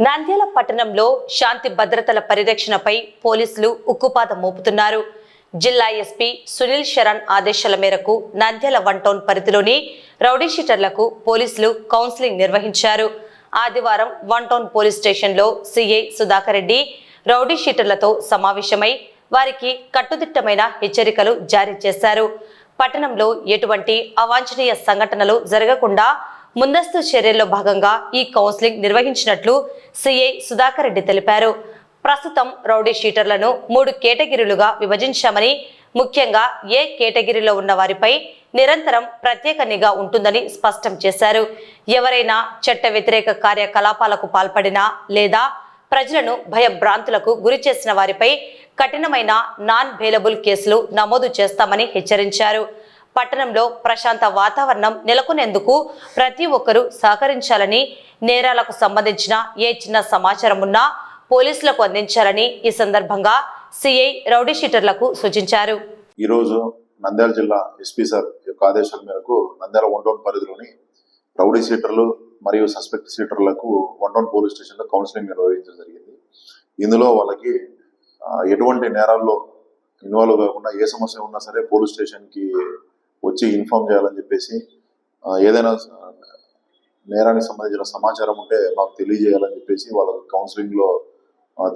నంద్యాల పట్టణంలో శాంతి భద్రతల పరిరక్షణపై పోలీసులు ఉక్కుపాదం మోపుతున్నారు. జిల్లా ఎస్పీ సునీల్ శరణ్ ఆదేశాల మేరకు నంద్యాల 1 టౌన్ పరిధిలోని రౌడీ షీటర్లకు పోలీసులు కౌన్సిలింగ్ నిర్వహించారు. ఆదివారం 1 టౌన్ పోలీస్ స్టేషన్లో సిఐ సుధాకర్ రెడ్డి రౌడీ షీటర్లతో సమావేశమై వారికి కట్టుదిట్టమైన హెచ్చరికలు జారీ చేశారు. పట్టణంలో ఎటువంటి అవాంఛనీయ సంఘటనలు జరగకుండా ముందస్తు చర్యల్లో భాగంగా ఈ కౌన్సిలింగ్ నిర్వహించినట్లు సిఐ సుధాకర్ రెడ్డి తెలిపారు. ప్రస్తుతం రౌడీ షీటర్లను 3 కేటగిరీలుగా విభజించామని, ముఖ్యంగా ఏ కేటగిరీలో ఉన్న వారిపై నిరంతరం ప్రత్యేక నిఘా ఉంటుందని స్పష్టం చేశారు. ఎవరైనా చట్ట వ్యతిరేక కార్యకలాపాలకు పాల్పడినా లేదా ప్రజలను భయభ్రాంతులకు గురి చేసిన వారిపై కఠినమైన నాన్ బెయిలబుల్ కేసులు నమోదు చేస్తామని హెచ్చరించారు. పట్టణంలో ప్రశాంత వాతావరణం నెలకొనేందుకు ప్రతి ఒక్కరూ సహకరించాలని, నేరాలకు సంబంధించిన ఏ చిన్న సమాచారం ఉన్నా పోలీసులకు అందించాలని ఈ సందర్భంగా సిఐ రౌడీ షీటర్లకు సూచించారు. ఈరోజు నంద్యాల జిల్లా ఎస్పీ సార్ యొక్క ఆదేశాల మేరకు నంద్యాల 1 టౌన్ పరిధిలోని రౌడీ షీటర్లు మరియు సస్పెక్ట్ షీటర్లకు 1 టౌన్ పోలీస్ స్టేషన్లో కౌన్సిలింగ్ నిర్వహించడం జరిగింది. ఇందులో వాళ్ళకి ఎటువంటి నేరాల్లో ఇన్వాల్వ్ కాకుండా ఏ సమస్య ఉన్నా సరే పోలీస్ స్టేషన్కి వచ్చి ఇన్ఫార్మ్ చేయాలని చెప్పేసి, ఏదైనా నేరానికి సంబంధించిన సమాచారం ఉంటే మాకు తెలియజేయాలని చెప్పేసి వాళ్ళకి కౌన్సిలింగ్లో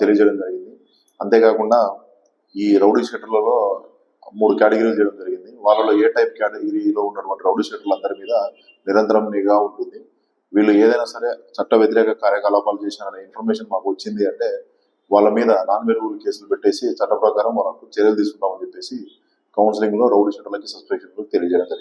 తెలియజేయడం జరిగింది. అంతేకాకుండా ఈ రౌడీ షీటర్లలో 3 కేటగిరీలు చేయడం జరిగింది. వాళ్ళలో ఏ టైప్ కేటగిరీలో ఉన్నటువంటి రౌడీ షీటర్లు అందరి మీద నిరంతరం నిఘా ఉంటుంది. వీళ్ళు ఏదైనా సరే చట్ట వ్యతిరేక కార్యకలాపాలు చేసినారనే ఇన్ఫర్మేషన్ మాకు వచ్చింది అంటే వాళ్ళ మీద నాన్ బెయిలబుల్ కేసులు పెట్టేసి చట్ట ప్రకారం వాళ్ళకు చర్యలు తీసుకుంటామని చెప్పేసి కౌన్సిలింగ్ లో రౌడీ షీటర్లకి సస్పెక్ట్ తెలియజేయడం జరిగింది.